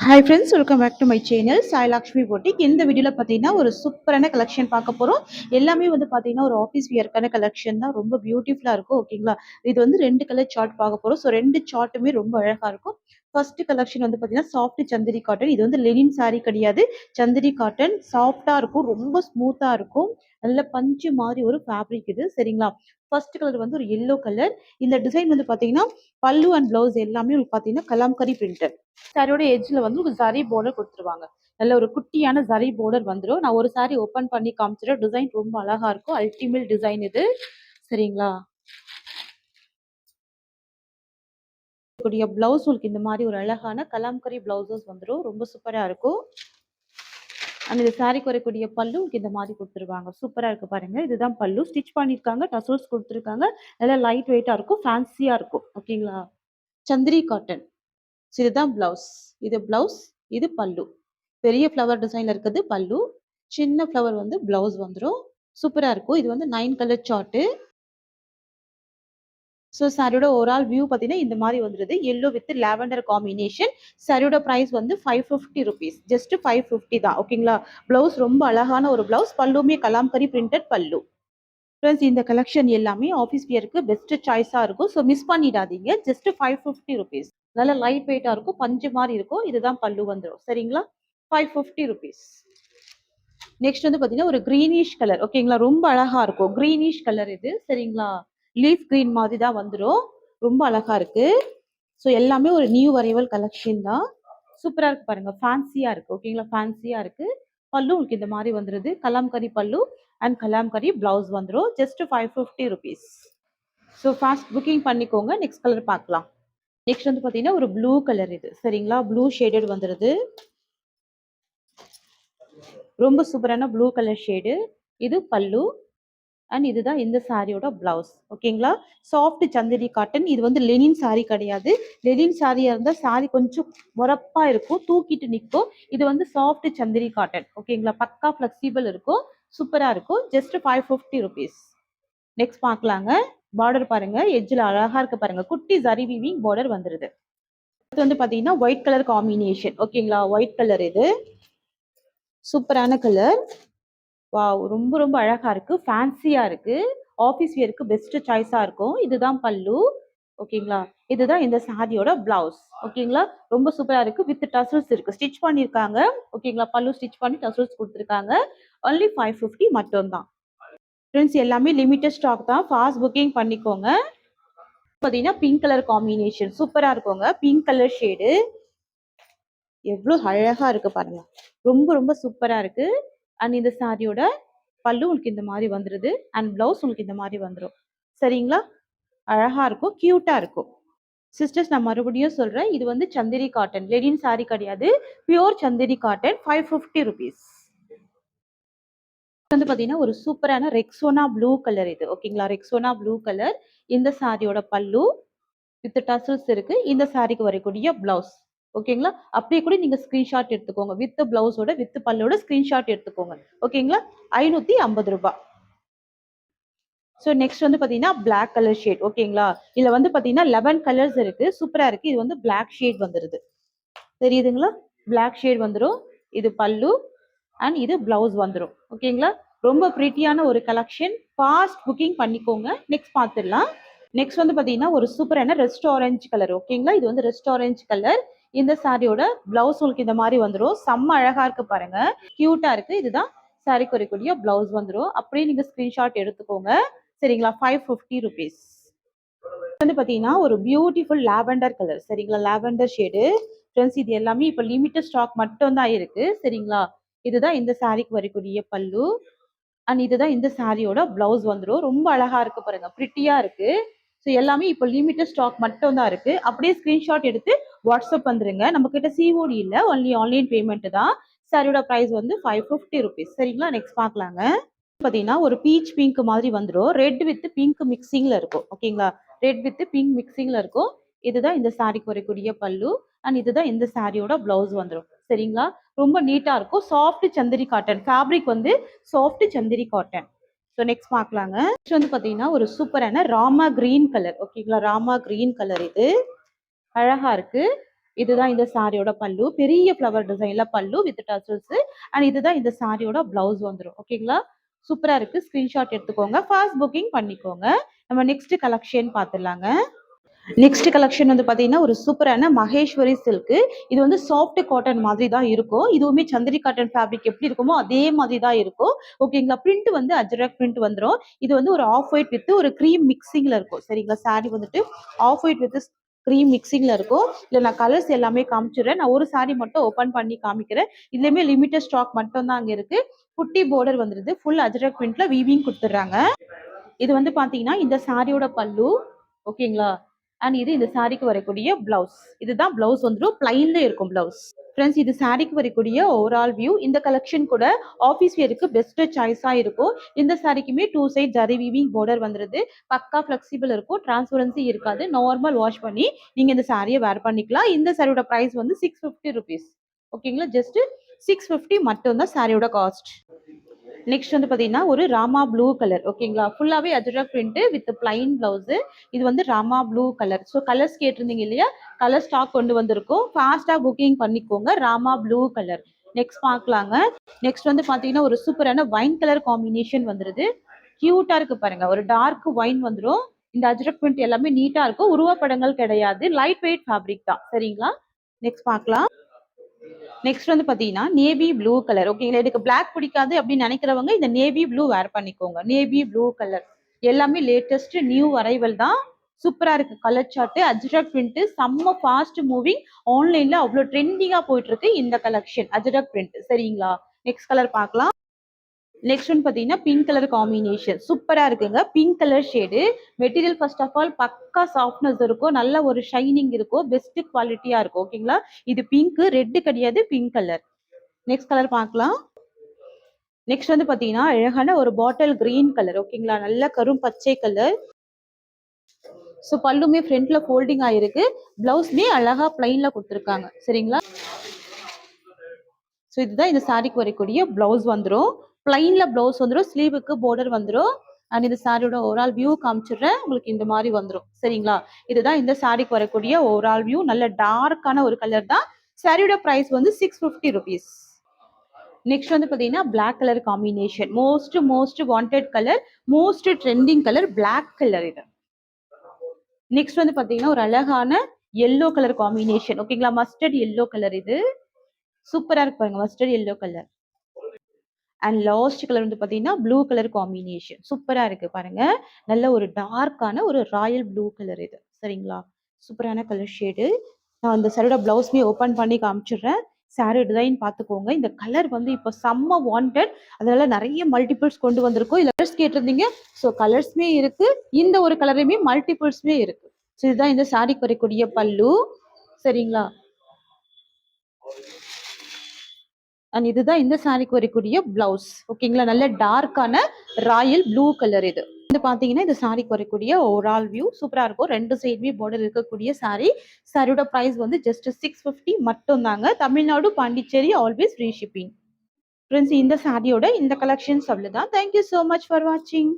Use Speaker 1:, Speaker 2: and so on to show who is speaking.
Speaker 1: Hi friends, welcome back to my channel Sai Lakshmi boutique. இந்த வீடியோவில் பார்த்தீங்கன்னா ஒரு சூப்பரான கலெக்ஷன் பார்க்க போகிறோம். எல்லாமே வந்து பார்த்தீங்கன்னா ஒரு ஆஃபீஸ் வியர்க்கான கலெக்ஷன் தான். ரொம்ப பியூட்டிஃபுல்லாக இருக்கும். ஓகேங்களா, இது வந்து 2 கலர் சார்ட் பார்க்க போகிறோம். ஸோ 2 சார்ட்டுமே ரொம்ப அழகாக இருக்கும். ஃபர்ஸ்ட் கலெக்ஷன் வந்து பார்த்தீங்கன்னா சாஃப்ட் சந்திரி காட்டன். இது வந்து லெனின் சாரி கிடையாது, சந்திரி காட்டன். சாஃப்டாக இருக்கும், ரொம்ப ஸ்மூத்தாக இருக்கும். நல்ல பஞ்சு மாதிரி ஒரு ஃபேப்ரிக் இது. சரிங்களா, ஃபர்ஸ்ட் கலர் வந்து ஒரு எல்லோ கலர். இந்த டிசைன் வந்து பார்த்தீங்கன்னா பல்லு அண்ட் பிளவுஸ் எல்லாமே உங்களுக்கு பார்த்தீங்கன்னா கலாம்கரி பிரிண்டட். சாரியோட எட்ஜ்ல வந்து ஒரு ஜரி பார்டர் கொடுத்துருவாங்க. நல்ல ஒரு குட்டியான ஜரி பார்டர் வந்துடும். நான் ஒரு சாரி ஓபன் பண்ணி காமிச்சிடுறேன். டிசைன் ரொம்ப அழகா இருக்கும். அல்டிமேட் டிசைன் இது. சரிங்களா, பிளவுஸ் உங்களுக்கு இந்த மாதிரி ஒரு அழகான கலாம்கரி பிளவுசஸ் வந்துடும். ரொம்ப சூப்பரா இருக்கும். அந்த இந்த சாரிக்கு வரக்கூடிய பல்லு உங்களுக்கு இந்த மாதிரி கொடுத்துருவாங்க. சூப்பரா இருக்கு பாருங்க. இதுதான் பல்லு. ஸ்டிச் பண்ணிருக்காங்க, டசல்ஸ் கொடுத்துருக்காங்க. நல்லா லைட் வெயிட்டா இருக்கும், ஃபேன்சியா இருக்கும். ஓகேங்களா, சந்திரி காட்டன். இதுதான் பிளவுஸ். இது பிளவுஸ், இது பல்லு. பெரிய ஃப்ளவர் டிசைன்ல இருக்குது பல்லு, சின்ன ஃப்ளவர் வந்து பிளவுஸ் வந்துடும். சூப்பரா இருக்கும். இது வந்து 9 கலர் சார்ட்டு. ஸோ சாரியோட ஓவரால் வியூ பார்த்தீங்கன்னா இந்த மாதிரி வந்துருது. Yellow with lavender combination. சாரியோட ப்ரைஸ் வந்து 550 ருபீஸ். ஜஸ்ட் 550 தான். ஓகேங்களா, பிளவுஸ் ரொம்ப அழகான ஒரு பிளவுஸ். பல்லுமே கலாம்கரி பிரிண்டட் பல்லு. ஃப்ரெண்ட்ஸ், இந்த கலெக்ஷன் எல்லாமே ஆஃபீஸ் வியருக்கு பெஸ்ட் சாய்ஸாக இருக்கும். ஸோ மிஸ் பண்ணிடாதீங்க. Just 550 rupees. நல்ல லைட் வெயிட்டாக இருக்கும், பஞ்சு மாதிரி இருக்கும். இதுதான் பல்லு வந்துடும். சரிங்களா, 550 ருபீஸ். நெக்ஸ்ட் வந்து பார்த்தீங்கன்னா ஒரு கிரீனிஷ் கலர். ஓகேங்களா, ரொம்ப அழகா இருக்கும். கிரீனிஷ் கலர் இது. சரிங்களா, லீஃப் கிரீன் மாதிரி தான் வந்துடும். ரொம்ப அழகா இருக்கு. ஸோ எல்லாமே ஒரு நியூ வரைவல் கலெக்ஷன் தான். சூப்பரா இருக்கு பாருங்க, ஃபேன்சியா இருக்கு. ஓகேங்களா, ஃபேன்சியா இருக்கு. பல்லு உங்களுக்கு இந்த மாதிரி வந்துருது. கலாம்கரி பல்லு அண்ட் கலாம்கரி பிளவுஸ் வந்துடும். Just 550 rupees. So fast booking பண்ணிக்கோங்க. நெக்ஸ்ட் கலர் பார்க்கலாம். நெக்ஸ்ட் வந்து பார்த்தீங்கன்னா ஒரு ப்ளூ கலர் இது. சரிங்களா, ப்ளூ ஷேடட் வந்துருது. ரொம்ப சூப்பரான ப்ளூ கலர் ஷேடு. இது பல்லு அண்ட் இதுதான் இந்த சாரியோட பிளவுஸ். ஓகேங்களா, சாஃப்ட் சந்திரி காட்டன். இது வந்து லெனின் சாரி கிடையாது. லெனின் சாரியா இருந்தால் சாரி கொஞ்சம் உரப்பா இருக்கும், தூக்கிட்டு நிற்கும். இது வந்து சாஃப்ட் சந்திரி காட்டன். ஓகேங்களா, பக்கா ஃபிளெக்சிபிள் இருக்கும், சூப்பரா இருக்கும். Just 550 rupees. நெக்ஸ்ட் பார்க்கலாங்க. பார்டர் பாருங்க, எட்ஜில் அழகா இருக்கு பாருங்க. குட்டி ஜரி வீவிங் பார்டர் வந்துருது. இது வந்து பாத்தீங்கன்னா ஒயிட் கலர் காம்பினேஷன். ஓகேங்களா, ஒயிட் கலர் இது. சூப்பரான கலர். வாவ், ரொம்ப ரொம்ப அழகா இருக்கு, ஃபேன்சியா இருக்கு. ஆஃபீஸ் வியருக்கு பெஸ்ட் சாய்ஸா இருக்கும். இதுதான் பல்லு. ஓகேங்களா, இதுதான் இந்த சாரியோட பிளவுஸ். ஓகேங்களா, ரொம்ப சூப்பரா இருக்கு. வித் டசல்ஸ் இருக்கு, ஸ்டிச் பண்ணிருக்காங்க. ஓகேங்களா, பல்லு ஸ்டிச் பண்ணி டசல்ஸ் கொடுத்துருக்காங்க. ஒன்லி 550 மட்டும் தான். ஃப்ரெண்ட்ஸ், எல்லாமே லிமிட்டட் ஸ்டாக் தான். ஃபாஸ்ட் புக்கிங் பண்ணிக்கோங்க. பாத்தீங்கன்னா பிங்க் கலர் காம்பினேஷன் சூப்பரா இருக்குங்க. பிங்க் கலர் ஷேடு எவ்வளவு அழகா இருக்கு பாருங்க. ரொம்ப ரொம்ப சூப்பரா இருக்கு. அண்ட் இந்த சாரியோட பல்லு உங்களுக்கு இந்த மாதிரி வந்துருது அண்ட் பிளவுஸ் உங்களுக்கு இந்த மாதிரி வந்துடும். சரிங்களா, அழகா இருக்கும், கியூட்டா இருக்கும். சிஸ்டர்ஸ், நான் மறுபடியும் சொல்றேன், இது வந்து சந்திரி காட்டன், லெனின் சாரி கிடையாது, பியோர் சந்திரி காட்டன். 550 ருபீஸ். வந்து பாத்தீங்கன்னா ஒரு சூப்பரான ரெக்ஸோனா ப்ளூ கலர் இது. ஓகேங்களா, ரெக்ஸோனா ப்ளூ கலர். இந்த சாரியோட பல்லு வித் டசல்ஸ் இருக்கு. இந்த சாரிக்கு வரக்கூடிய பிளவுஸ். ஓகேங்களா, அப்படியே கூட நீங்க ஸ்கிரீன்ஷாட் எடுத்துக்கோங்க. வித் பிளவுஸோட வித் பல்லோட ஸ்கிரீன்ஷாட் எடுத்துக்கோங்க. ஓகேங்களா, 550 ரூபாய். ஸோ நெக்ஸ்ட் வந்து பாத்தீங்கன்னா பிளாக் கலர் ஷேட். ஓகேங்களா, இதுல வந்து பாத்தீங்கன்னா 11 கலர்ஸ் இருக்கு. சூப்பரா இருக்கு. இது வந்து பிளாக் ஷேட் வந்துருது. தெரியுதுங்களா, பிளாக் ஷேட் வந்துடும். இது பல்லு அண்ட் இது பிளவுஸ் வந்துடும். ஓகேங்களா, ரொம்ப பிரிட்டியான ஒரு கலெக்ஷன். ஃபாஸ்ட் புக்கிங் பண்ணிக்கோங்க. நெக்ஸ்ட் பார்த்துடலாம். நெக்ஸ்ட் வந்து பாத்தீங்கன்னா ஒரு சூப்பரான ரெஸ்ட் ஆரஞ்சு கலர். ஓகேங்களா, இது வந்து ரெஸ்ட் ஆரஞ்சு கலர். இந்த சாரியோட பிளவுஸ் உங்களுக்கு இந்த மாதிரி வந்துடும். செம்ம அழகா இருக்கு பாருங்க, கியூட்டா இருக்கு. இதுதான் சாரிக்கு வரக்கூடிய பிளவுஸ் வந்துடும். அப்படியே நீங்க ஸ்கிரீன்ஷாட் எடுத்துக்கோங்க. சரிங்களா, 550 ருபீஸ். வந்து பாத்தீங்கன்னா ஒரு பியூட்டிஃபுல் லாவெண்டர் கலர். சரிங்களா, லாவெண்டர் ஷேடு. ஃப்ரெண்ட்ஸ், இது எல்லாமே இப்போ லிமிட்டட் ஸ்டாக் மட்டும் தான் இருக்கு. சரிங்களா, இதுதான் இந்த சாரிக்கு வரக்கூடிய பல்லு அண்ட் இதுதான் இந்த சாரியோட பிளவுஸ் வந்துடும். ரொம்ப அழகா இருக்கு பாருங்க, பிரிட்டியா இருக்கு. ஸோ எல்லாமே இப்போ லிமிட்டட் ஸ்டாக் மட்டும் தான் இருக்கு. அப்படியே ஸ்கிரீன்ஷாட் எடுத்து வாட்ஸ்அப் வந்துருங்க. நம்ம கிட்ட சிஓடி இல்லை, ஒன்லி ஆன்லைன் பேமெண்ட் தான். சாரியோட ப்ரைஸ் வந்து 550 ருபீஸ். சரிங்களா, நெக்ஸ்ட் பார்க்கலாங்க. பார்த்தீங்கன்னா ஒரு பீச் பிங்க் மாதிரி வந்துடும். ரெட் வித் பிங்க் மிக்சிங்ல இருக்கும். ஓகேங்களா, ரெட் வித் பிங்க் மிக்சிங்ல இருக்கும். இதுதான் இந்த சாரிக்கு வரக்கூடிய பல்லு அண்ட் இதுதான் இந்த சாரியோட பிளவுஸ் வந்துடும். சரிங்களா, ரொம்ப நீட்டா இருக்கும். சாஃப்ட் சந்திரி காட்டன் ஃபேப்ரிக் வந்து சாஃப்ட் சந்திரி காட்டன். ஸோ நெக்ஸ்ட் பார்க்கலாங்க. நெக்ஸ்ட் வந்து பார்த்தீங்கன்னா ஒரு சூப்பரான ராமா கிரீன் கலர். ஓகேங்களா, ராமா கிரீன் கலர். இது அழகா இருக்கு. இதுதான் இந்த சாரியோட பல்லு. பெரிய ஃப்ளவர் டிசைன்ல பல்லு வித் டசல்ஸ். அண்ட் இதுதான் இந்த சாரியோட பிளவுஸ் வந்துரும். ஓகேங்களா? சூப்பரா இருக்கு. ஸ்கிரீன்ஷாட் எடுத்துக்கோங்க. ஃபாஸ்ட் புக்கிங் பண்ணிக்கோங்க. நம்ம நெக்ஸ்ட் கலெக்ஷன் பார்த்துடலாங்க. நெக்ஸ்ட் கலெக்ஷன் வந்து பாத்தீங்கன்னா ஒரு சூப்பரான மகேஸ்வரி சில்க். இது வந்து சாஃப்ட் காட்டன் மாதிரி தான் இருக்கும். இதுவுமே சந்திரி காட்டன் ஃபேப்ரிக் எப்படி இருக்குமோ அதே மாதிரி தான் இருக்கும். ஓகேங்களா? பிரிண்ட் வந்து அஜ்ரக் பிரிண்ட் வந்துரும். இது வந்து ஒரு ஆஃப் ஒயிட் வித் ஒரு கிரீம் மிக்சிங்ல இருக்கும். சரிங்களா? சாரி வந்துட்டு ஆஃப் ஒயிட் வித் கிரீம் மிக்சிங்ல இருக்கும். இல்ல நான் கலர்ஸ் எல்லாமே காமிச்சிடுறேன். நான் ஒரு சாரி மட்டும் ஓபன் பண்ணி காமிக்கிறேன். இதுலயுமே லிமிடெட் ஸ்டாக் மட்டும் தான் அங்க இருக்கு. குட்டி border வந்துருது. ஃபுல் அஜ்ரக் பிரிண்ட்ல வீவிங் கொடுத்துறாங்க. இது வந்து பாத்தீங்கன்னா இந்த சாரியோட பல்லு. ஓகேங்களா? அண்ட் இது இந்த சாரிக்கு வரக்கூடிய பிளவுஸ். இதுதான் பிளவுஸ் வந்துடும். பிளைன்ல இருக்கும் பிளவுஸ். ஃப்ரெண்ட்ஸ் இது சாரிக்கு வரக்கூடிய ஓவரால் வியூ. இந்த கலெக்ஷன் கூட ஆஃபீஸ் வேருக்கு பெஸ்ட் சாய்ஸா இருக்கும். இந்த சாரிக்குமே 2 சைட் ஜரி வீவிங் border வந்துருது. பக்கா ஃபிளெக்சிபிள் இருக்கும். டிரான்ஸ்பரன்சி இருக்காது. நார்மல் வாஷ் பண்ணி நீங்க இந்த சாரியை வேர் பண்ணிக்கலாம். இந்த சாரியோட பிரைஸ் வந்து 650 rupees. ஓகேங்களா? ஜஸ்ட் 650 மட்டும் தான் சாரியோட காஸ்ட். நெக்ஸ்ட் வந்து பாத்தீங்கன்னா ஒரு ராமா ப்ளூ கலர். ஓகேங்களா? ஃபுல்லாவே Ajrakh print with plain blouse. இது வந்து Rama blue colour. So colours கேட்டிருந்தீங்க இல்லையா? கலர் ஸ்டாக் கொண்டு வந்திருக்கோம். ஃபாஸ்டா புக்கிங் பண்ணிக்கோங்க. Rama blue colour. நெக்ஸ்ட் பார்க்கலாங்க. நெக்ஸ்ட் வந்து பாத்தீங்கன்னா ஒரு சூப்பரான வைன் கலர் காம்பினேஷன் வந்துருது. கியூட்டா இருக்கு பாருங்க. ஒரு டார்க் வைன் வந்துடும். இந்த அஜ்ரக் பிரிண்ட் எல்லாமே நீட்டா இருக்கும். உருவப்படங்கள் கிடையாது. லைட் வெயிட் ஃபேப்ரிக் தான். சரிங்களா? நெக்ஸ்ட் பார்க்கலாம். நெக்ஸ்ட் வந்து பாத்தீங்கன்னா நேவி ப்ளூ கலர். ஓகேங்களா? எனக்கு பிளாக் பிடிக்காது அப்படின்னு நினைக்கிறவங்க இந்த நேவி ப்ளூ வேர் பண்ணிக்கோங்க. நேவி ப்ளூ கலர் எல்லாமே லேட்டஸ்ட் நியூ அரைவல் தான். சூப்பரா இருக்கு. கலர் சார்ட் அஜ்ரக் பிரிண்ட் செம்ம ஃபாஸ்ட் மூவிங். ஆன்லைன்ல அவ்வளவு ட்ரெண்டிங்கா போயிட்டு இருக்கு இந்த கலெக்ஷன் அஜ்ரக் பிரிண்ட். சரிங்களா? நெக்ஸ்ட் கலர் பார்க்கலாம். நெக்ஸ்ட் ஒன் பாத்தீங்கன்னா பிங்க் கலர் காம்பினேஷன் சூப்பரா இருக்குங்க. Pink colour shade. Material first of all பக்கா சாஃப்ட்னஸ் இருக்கும். நல்ல ஒரு ஷைனிங் இருக்கும். பெஸ்ட் குவாலிட்டியா இருக்கும். ஓகேங்களா? இது பிங்க், ரெட் கிடையாது, பிங்க் கலர். நெக்ஸ்ட் கலர் பார்க்கலாம். நெக்ஸ்ட் வந்து பாத்தீங்கன்னா அழகான ஒரு பாட்டில் கிரீன் கலர். ஓகேங்களா? நல்ல கரும் பச்சை கலர். ஸோ பல்லுமே ஃப்ரண்ட்ல ஃபோல்டிங் ஆயிருக்கு. பிளவுஸ்மே அழகா பிளைன்ல கொடுத்துருக்காங்க. சரிங்களா? ஸோ இதுதான் இந்த சாரிக்கு வரக்கூடிய பிளவுஸ் வந்துடும். பிளைன்ல பிளவுஸ் வந்துடும். ஸ்லீவுக்கு border வந்துடும். அண்ட் இந்த சாரியோட ஓவரால் வியூ காமிச்சிடுறேன். உங்களுக்கு இந்த மாதிரி வந்துடும். சரிங்களா? இதுதான் இந்த சாரிக்கு வரக்கூடிய ஓவரால் வியூ. நல்ல டார்க்கான ஒரு கலர் தான். சாரியோட பிரைஸ் வந்து 650 rupees. நெக்ஸ்ட் வந்து பாத்தீங்கன்னா black colour combination. Most wanted colour. Most trending colour black colour இது. நெக்ஸ்ட் வந்து பாத்தீங்கன்னா ஒரு அழகான எல்லோ கலர் காம்பினேஷன். ஓகேங்களா? மஸ்டர்ட் எல்லோ கலர் இது. சூப்பரா இருக்கு பாருங்க. Mustard yellow colour. And last colour வந்து பாத்தீங்கன்னா ப்ளூ கலர் காம்பினேஷன். சூப்பரா இருக்கு பாருங்க. நல்ல ஒரு டார்க்கான ஒரு ராயல் ப்ளூ கலர் இது. சரிங்களா? சூப்பரான கலர் ஷேடு. நான் இந்த சாரியோட பிளவுஸ்மே ஓபன் பண்ணி காமிச்சிடுறேன். சாரி டிசைன் பார்த்துக்கோங்க. இந்த கலர் வந்து இப்போ செம்ம வாண்டட். அதனால நிறைய மல்டிபிள்ஸ் கொண்டு வந்திருக்கோம். இல்ல கலர்ஸ் கேட்டிருந்தீங்க. ஸோ கலர்ஸ்மே இருக்கு. இந்த ஒரு கலருமே மல்டிபிள்ஸ்மே இருக்கு. ஸோ இதுதான் இந்த சாரிக்கு வரக்கூடிய பல்லு. சரிங்களா? அண்ட் இதுதான் இந்த சாரிக்கு வரக்கூடிய பிளவுஸ். ஓகேங்களா? நல்ல டார்க்கான ராயல் ப்ளூ கலர் இது. வந்து பாத்தீங்கன்னா இந்த சாரிக்கு வரக்கூடிய ஓவரால் வியூ சூப்பரா இருக்கும். ரெண்டு சைடுமே border இருக்கக்கூடிய சாரி. சாரியோட பிரைஸ் வந்து ஜஸ்ட் 650 மட்டும் தாங்க. Tamil Nadu, Pondicherry always free shipping. Friends இந்த சாரியோட இந்த கலெக்ஷன்ஸ் அவ்வளவுதான். தேங்க்யூ so much ஃபார் வாட்சிங்.